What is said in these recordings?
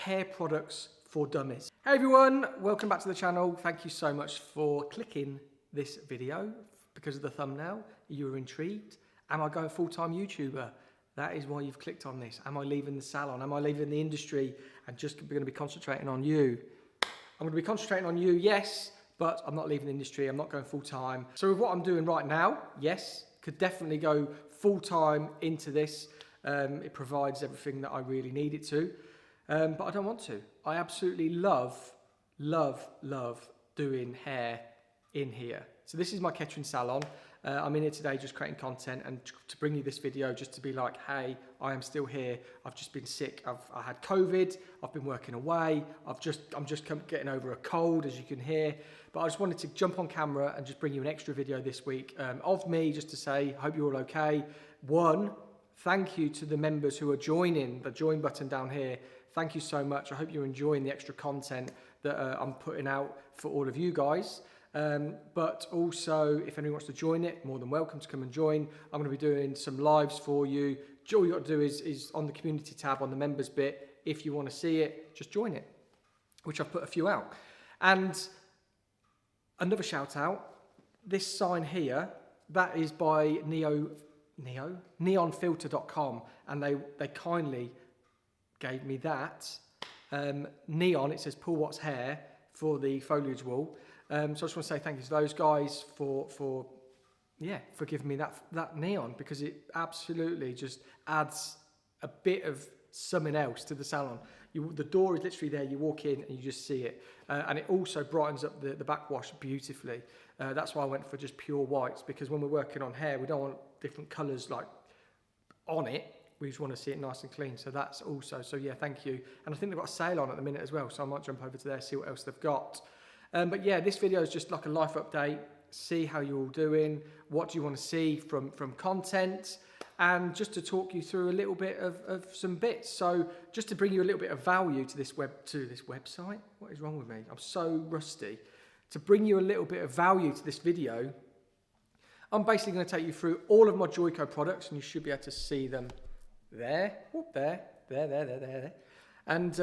hair products for dummies. Hey everyone, welcome back to the channel. Thank you so much for clicking this video because of the thumbnail. You were intrigued. Am I going full-time YouTuber? That is why you've clicked on this. Am I leaving the salon? Am I leaving the industry and just going to be concentrating on you? I'm going to be concentrating on you, yes, but I'm not leaving the industry. I'm not going full-time. So with what I'm doing right now, yes, could definitely go full-time into this. It provides everything that I really need it to. But I don't want to. I absolutely love doing hair in here. So this is my Kettering salon. I'm in here today just creating content and to bring you this video just to be like, hey, I am still here. I've just been sick. I had COVID. I've been working away. I'm just getting over a cold, as you can hear. But I just wanted to jump on camera and just bring you an extra video this week of me just to say, hope you're all okay. One, thank you to the members who are joining, the join button down here. Thank you so much. I hope you're enjoying the extra content that I'm putting out for all of you guys. But also, if anyone wants to join it, more than welcome to come and join. I'm going to be doing some lives for you. All you got to do is on the community tab on the members bit. If you want to see it, just join it, which I've put a few out. And another shout out, this sign here, that is by neonfilter.com, and they kindly gave me that. Neon, it says paulwatts hair for the foliage wall. So I just want to say thank you to those guys for giving me that neon, because it absolutely just adds a bit of something else to the salon. The door is literally there, you walk in and you just see it. And it also brightens up the backwash beautifully. That's why I went for just pure whites, because when we're working on hair, we don't want different colours like on it. We just want to see it nice and clean. So that's also, so yeah, thank you. And I think they've got a sale on at the minute as well. So I might jump over to there, see what else they've got. But yeah, this video is just like a life update. See how you're all doing. What do you want to see from content? And just to talk you through a little bit of some bits. So just to bring you a little bit of value to this website. What is wrong with me? I'm so rusty. To bring you a little bit of value to this video, I'm basically going to take you through all of my Joico products, and you should be able to see them there. Whoop, there. And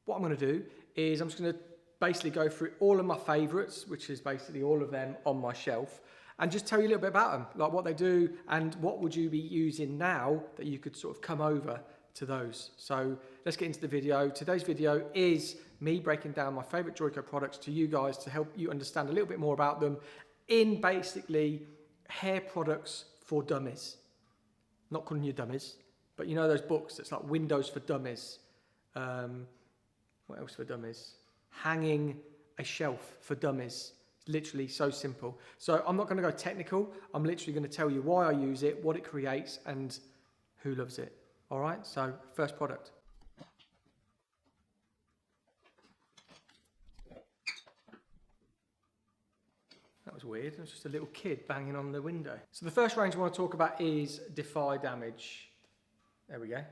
what I'm going to do is I'm just going to basically go through all of my favourites, which is basically all of them on my shelf, and just tell you a little bit about them, like what they do and what would you be using now that you could sort of come over to those. So let's get into the video. Today's video is me breaking down my favourite Joico products to you guys to help you understand a little bit more about them in basically hair products for dummies. Not calling you dummies, but you know those books that's like Windows for Dummies. What else for dummies? Hanging a shelf for dummies. Literally so simple. So I'm not going to go technical. I'm literally going to tell you why I use it, what it creates, and who loves it. All right, so first product. That was weird. It was just a little kid banging on the window. So the first range I want to talk about is Defy damage. There we go.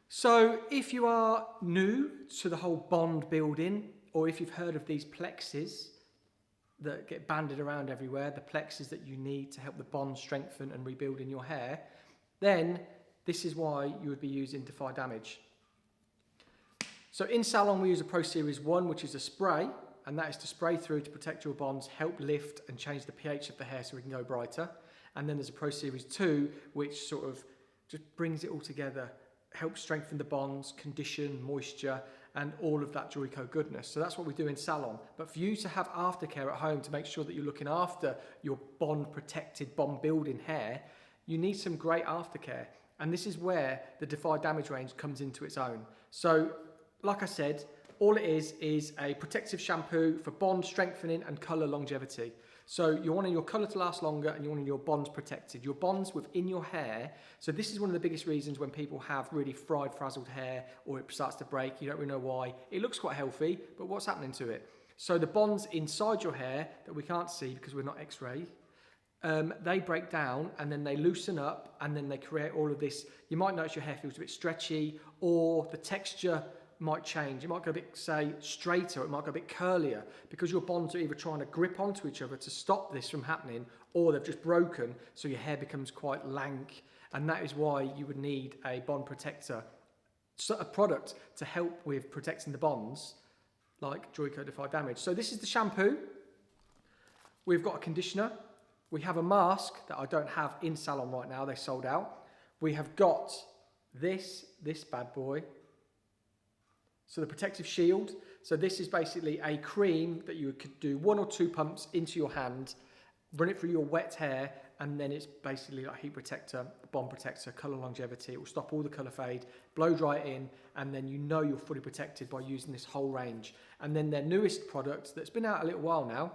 So if you are new to the whole bond building, or if you've heard of these plexes that get banded around everywhere, the plexes that you need to help the bond strengthen and rebuild in your hair, then this is why you would be using Defy damage. So in Salon we use a Pro Series 1, which is a spray, and that is to spray through to protect your bonds, help lift and change the pH of the hair so we can go brighter. And then there's a Pro Series 2, which sort of just brings it all together, helps strengthen the bonds, condition, moisture, and all of that Joico goodness. So that's what we do in Salon. But for you to have aftercare at home to make sure that you're looking after your bond protected, bond building hair, you need some great aftercare. And this is where the Defy damage range comes into its own. So like I said, all it is a protective shampoo for bond strengthening and colour longevity. So you're wanting your colour to last longer and you're wanting your bonds protected. Your bonds within your hair. So this is one of the biggest reasons when people have really fried, frazzled hair or it starts to break, you don't really know why. It looks quite healthy, but what's happening to it? So the bonds inside your hair that we can't see because we're not X-ray, they break down and then they loosen up and then they create all of this. You might notice your hair feels a bit stretchy, or the texture might change. It might go a bit, say, straighter, it might go a bit curlier, because your bonds are either trying to grip onto each other to stop this from happening, or they've just broken, so your hair becomes quite lank and that is why you would need a bond protector, so a product to help with protecting the bonds, like Joico Defy Damage. So this is the shampoo. We've got a conditioner. We have a mask that I don't have in salon right now. They sold out. We have got this bad boy. So the protective shield. So this is basically a cream that you could do 1 or 2 pumps into your hand, run it through your wet hair, and then it's basically like heat protector, bond protector, colour longevity. It will stop all the colour fade, blow dry it in, and then you know you're fully protected by using this whole range. And then their newest product that's been out a little while now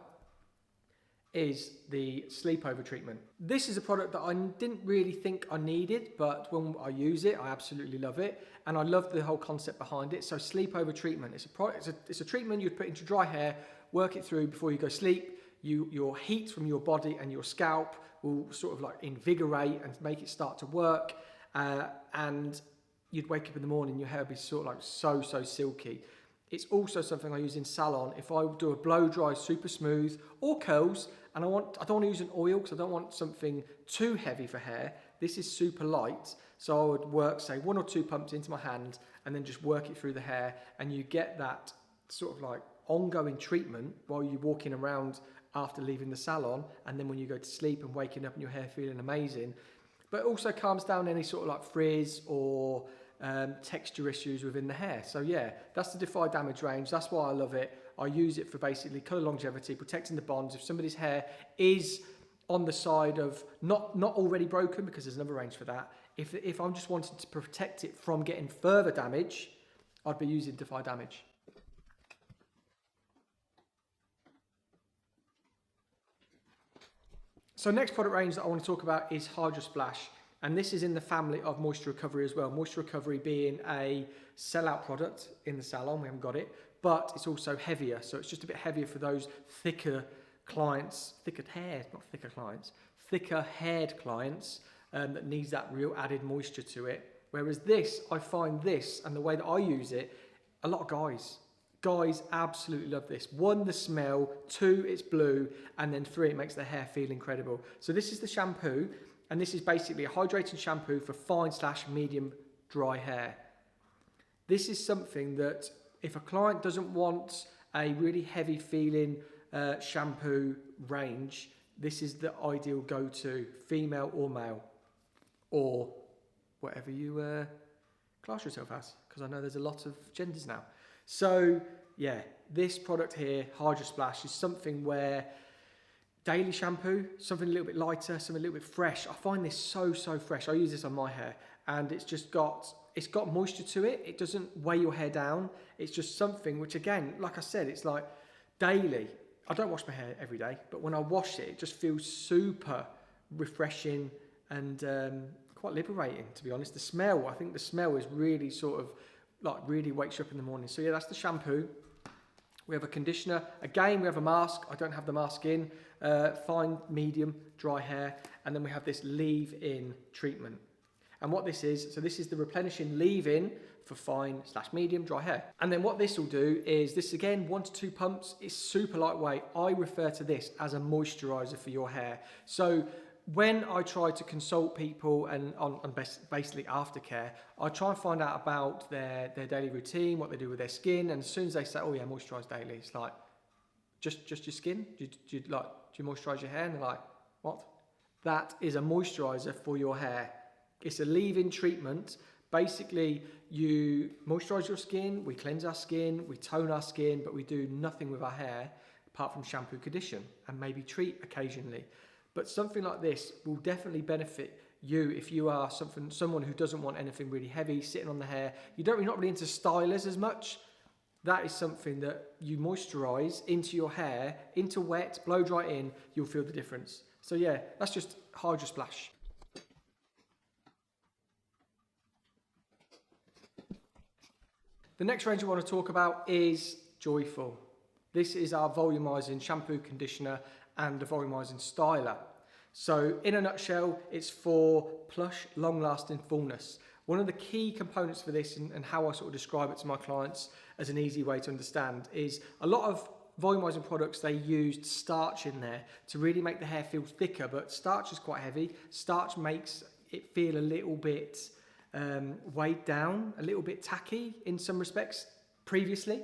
is the sleepover treatment. This is a product that I didn't really think I needed, but when I use it, I absolutely love it, and I love the whole concept behind it. So sleepover treatment, it's a treatment you'd put into dry hair, work it through before you go sleep. Your heat from your body and your scalp will sort of like invigorate and make it start to work, and you'd wake up in the morning, your hair would be sort of like so silky. It's also something I use in salon. If I do a blow dry super smooth or curls, and I don't want to use an oil because I don't want something too heavy for hair. This is super light, so I would work, say, 1 or 2 pumps into my hand and then just work it through the hair, and you get that sort of like ongoing treatment while you're walking around after leaving the salon, and then when you go to sleep and waking up and your hair feeling amazing. But it also calms down any sort of like frizz or texture issues within the hair. So yeah, that's the Defy Damage range. That's why I love it. I use it for basically colour longevity, protecting the bonds. If somebody's hair is on the side of not already broken, because there's another range for that. If I'm just wanting to protect it from getting further damage, I'd be using Defy Damage. So next product range that I want to talk about is Hydra Splash. And this is in the family of moisture recovery as well. Moisture recovery being a sellout product in the salon, we haven't got it, but it's also heavier. So it's just a bit heavier for those thicker clients, thicker haired clients that needs that real added moisture to it. Whereas this, I find this, and the way that I use it, a lot of guys absolutely love this. 1, the smell, 2, it's blue, and then 3, it makes their hair feel incredible. So this is the shampoo. And this is basically a hydrating shampoo for fine/medium dry hair. This is something that if a client doesn't want a really heavy feeling shampoo range, this is the ideal go-to, female or male, or whatever you class yourself as, because I know there's a lot of genders now. So yeah, this product here, Hydra Splash, is something where daily shampoo, something a little bit lighter, something a little bit fresh. I find this so fresh. I use this on my hair, and it's got moisture to it. It doesn't weigh your hair down. It's just something which, again, like I said, it's like daily. I don't wash my hair every day, but when I wash it, it just feels super refreshing and quite liberating, to be honest. The smell, I think the smell is really sort of like really wakes you up in the morning. So yeah, that's the shampoo. We have a conditioner. Again, we have a mask. I don't have the mask in. Fine, medium, dry hair. And then we have this leave-in treatment. And what this is, so this is the replenishing leave-in for fine/medium dry hair. And then what this will do is, this again, 1 to 2 pumps. It's super lightweight. I refer to this as a moisturiser for your hair. So when I try to consult people and on basically aftercare, I try and find out about their daily routine, what they do with their skin, and as soon as they say, oh yeah, moisturise daily, it's like, just your skin? Do you moisturise your hair? And they're like, what? That is a moisturiser for your hair. It's a leave-in treatment. Basically, you moisturise your skin, we cleanse our skin, we tone our skin, but we do nothing with our hair apart from shampoo, condition, and maybe treat occasionally. But something like this will definitely benefit you if you are someone who doesn't want anything really heavy sitting on the hair. You're not really into stylers as much. That is something that you moisturise into your hair, into wet, blow dry in, you'll feel the difference. So yeah, that's just Hydra Splash. The next range I want to talk about is Joyful. This is our volumising shampoo, conditioner, and a volumising styler. So in a nutshell, it's for plush, long-lasting fullness. One of the key components for this, and how I sort of describe it to my clients as an easy way to understand, is a lot of volumising products, they used starch in there to really make the hair feel thicker, but starch is quite heavy. Starch makes it feel a little bit weighed down, a little bit tacky in some respects previously.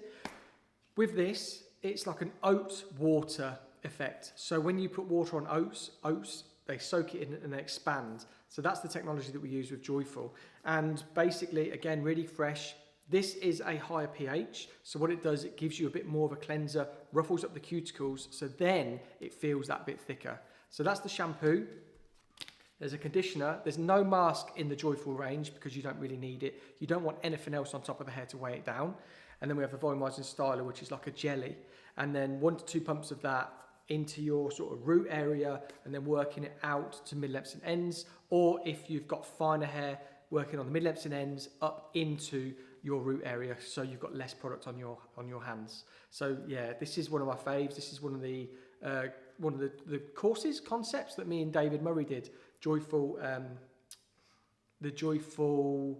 With this, it's like an oat water effect. So when you put water on oats, they soak it in and they expand. So that's the technology that we use with Joyful. And basically, again, really fresh. This is a higher pH. So what it does, it gives you a bit more of a cleanser, ruffles up the cuticles. So then it feels that bit thicker. So that's the shampoo. There's a conditioner. There's no mask in the Joyful range because you don't really need it. You don't want anything else on top of the hair to weigh it down. And then we have the volumizing styler, which is like a jelly. And then 1 to 2 pumps of that into your sort of root area and then working it out to mid-lengths and ends. Or if you've got finer hair, working on the mid-lengths and ends up into your root area, so you've got less product on your hands. So yeah, this is one of my faves. This is one of the courses, concepts that me and David Murray did. Joyful, the Joyful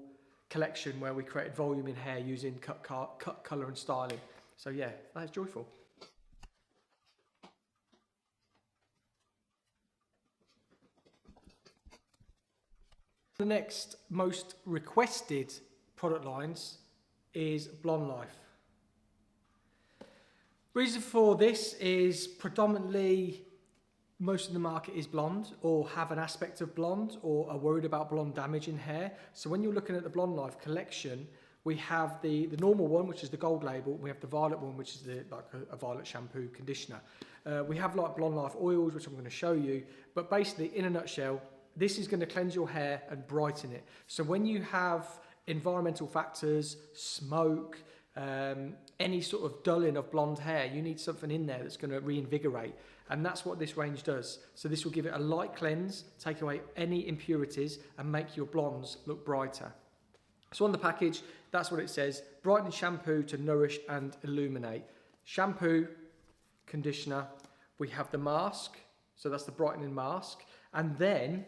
collection where we created volume in hair using cut, colour and styling. So yeah, that's Joyful. The next most requested product lines is Blonde Life. Reason for this is predominantly most of the market is blonde or have an aspect of blonde or are worried about blonde damage in hair. So when you're looking at the Blonde Life collection, we have the normal one, which is the gold label. We have the violet one, which is like a violet shampoo conditioner. We have like Blonde Life oils, which I'm going to show you. But basically, in a nutshell, this is going to cleanse your hair and brighten it. So when you have environmental factors, smoke, any sort of dulling of blonde hair, you need something in there that's going to reinvigorate. And that's what this range does. So this will give it a light cleanse, take away any impurities and make your blondes look brighter. So on the package, that's what it says. Brightening shampoo to nourish and illuminate. Shampoo, conditioner. We have the mask. So that's the brightening mask. And then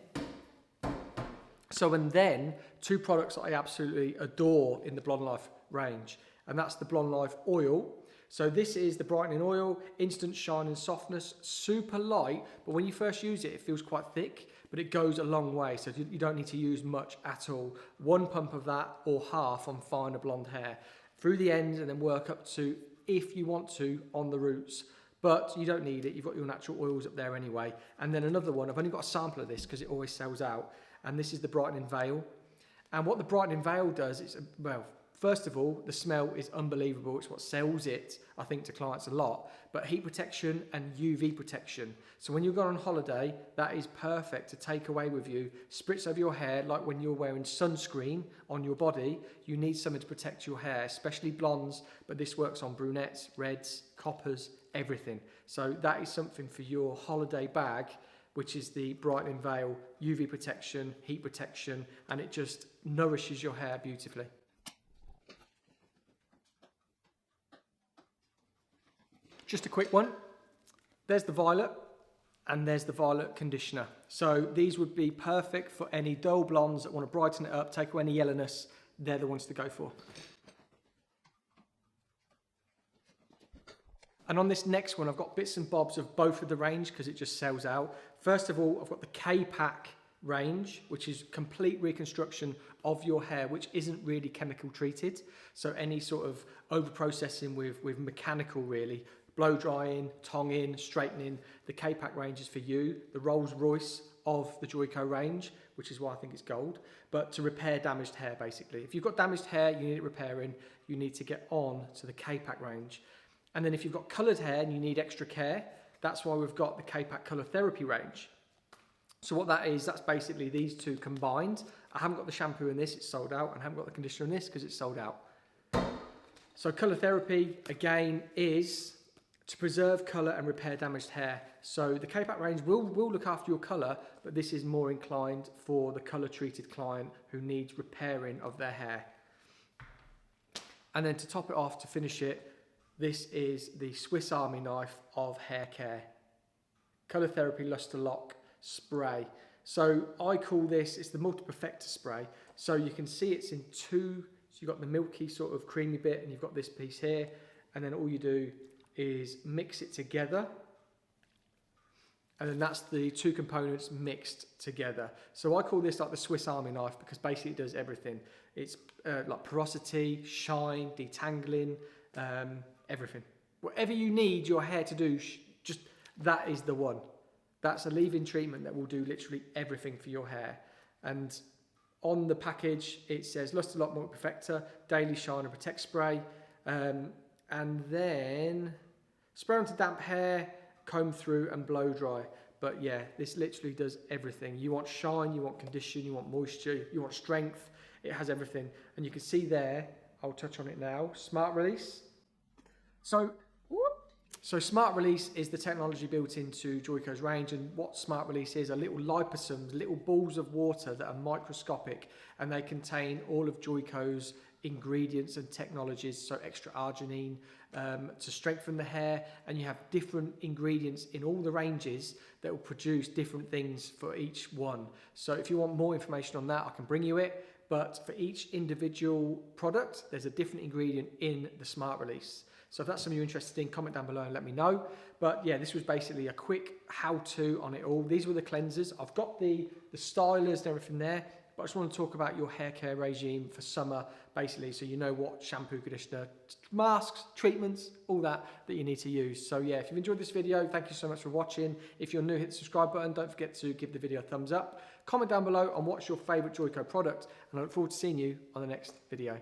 2 products that I absolutely adore in the Blonde Life range. And that's the Blonde Life oil. So this is the brightening oil, instant shine and softness, super light, but when you first use it, it feels quite thick, but it goes a long way, so you don't need to use much at all. 1 pump of that or half on finer blonde hair through the ends and then work up to, if you want to, on the roots. But you don't need it, you've got your natural oils up there anyway. And then another one, I've only got a sample of this because it always sells out, and this is the brightening veil. And what the brightening veil does is, well, first of all, the smell is unbelievable. It's what sells it, I think, to clients a lot. But heat protection and UV protection. So when you go on holiday, that is perfect to take away with you. Spritz over your hair, like when you're wearing sunscreen on your body, you need something to protect your hair, especially blondes, but this works on brunettes, reds, coppers, everything. So that is something for your holiday bag, which is the brightening veil, UV protection, heat protection, and it just nourishes your hair beautifully. Just a quick one. There's the violet and there's the violet conditioner. So these would be perfect for any dull blondes that want to brighten it up, take away any yellowness. They're the ones to go for. And on this next one, I've got bits and bobs of both of the range because it just sells out. First of all, I've got the K-pak range, which is complete reconstruction of your hair, which isn't really chemical treated. So any sort of over processing with mechanical really, blow drying, tonging, straightening, the K-pak range is for you. The Rolls Royce of the Joico range, which is why I think it's gold, but to repair damaged hair basically. If you've got damaged hair, you need it repairing, you need to get on to the K-pak range. And then if you've got coloured hair and you need extra care, that's why we've got the K-pak Colour Therapy range. So what that is, that's basically these two combined. I haven't got the shampoo in this, it's sold out, and I haven't got the conditioner in this because it's sold out. So Colour Therapy, again, is to preserve colour and repair damaged hair. So the K-pak range will look after your colour, but this is more inclined for the colour-treated client who needs repairing of their hair. And then to top it off, to finish it, this is the Swiss Army knife of Haircare. Colour Therapy Luster Lock Spray. So I call this, it's the Multi-Perfector Spray. So you can see it's in two, so you've got the milky sort of creamy bit and you've got this piece here. And then all you do is mix it together. And then that's the two components mixed together. So I call this like the Swiss Army knife because basically it does everything. It's like porosity, shine, detangling, everything. Whatever you need your hair to do, just that is the one. That's a leave-in treatment that will do literally everything for your hair. And on the package, it says Luster Lock Multi Perfector, Daily Shine and Protect Spray. And then spray onto damp hair, comb through and blow dry. But yeah, this literally does everything. You want shine, you want condition, you want moisture, you want strength. It has everything. And you can see there, I'll touch on it now, Smart Release. So Smart Release is the technology built into Joico's range, and what Smart Release is are little liposomes, little balls of water that are microscopic, and they contain all of Joico's ingredients and technologies, so extra arginine to strengthen the hair, and you have different ingredients in all the ranges that will produce different things for each one. So if you want more information on that, I can bring you it, but for each individual product, there's a different ingredient in the Smart Release. So if that's something you're interested in, comment down below and let me know. But yeah, this was basically a quick how-to on it all. These were the cleansers. I've got the stylers and everything there, but I just want to talk about your hair care regime for summer, basically, so you know what shampoo, conditioner, masks, treatments, all that you need to use. So yeah, if you've enjoyed this video, thank you so much for watching. If you're new, hit the subscribe button. Don't forget to give the video a thumbs up. Comment down below on what's your favourite Joico product, and I look forward to seeing you on the next video.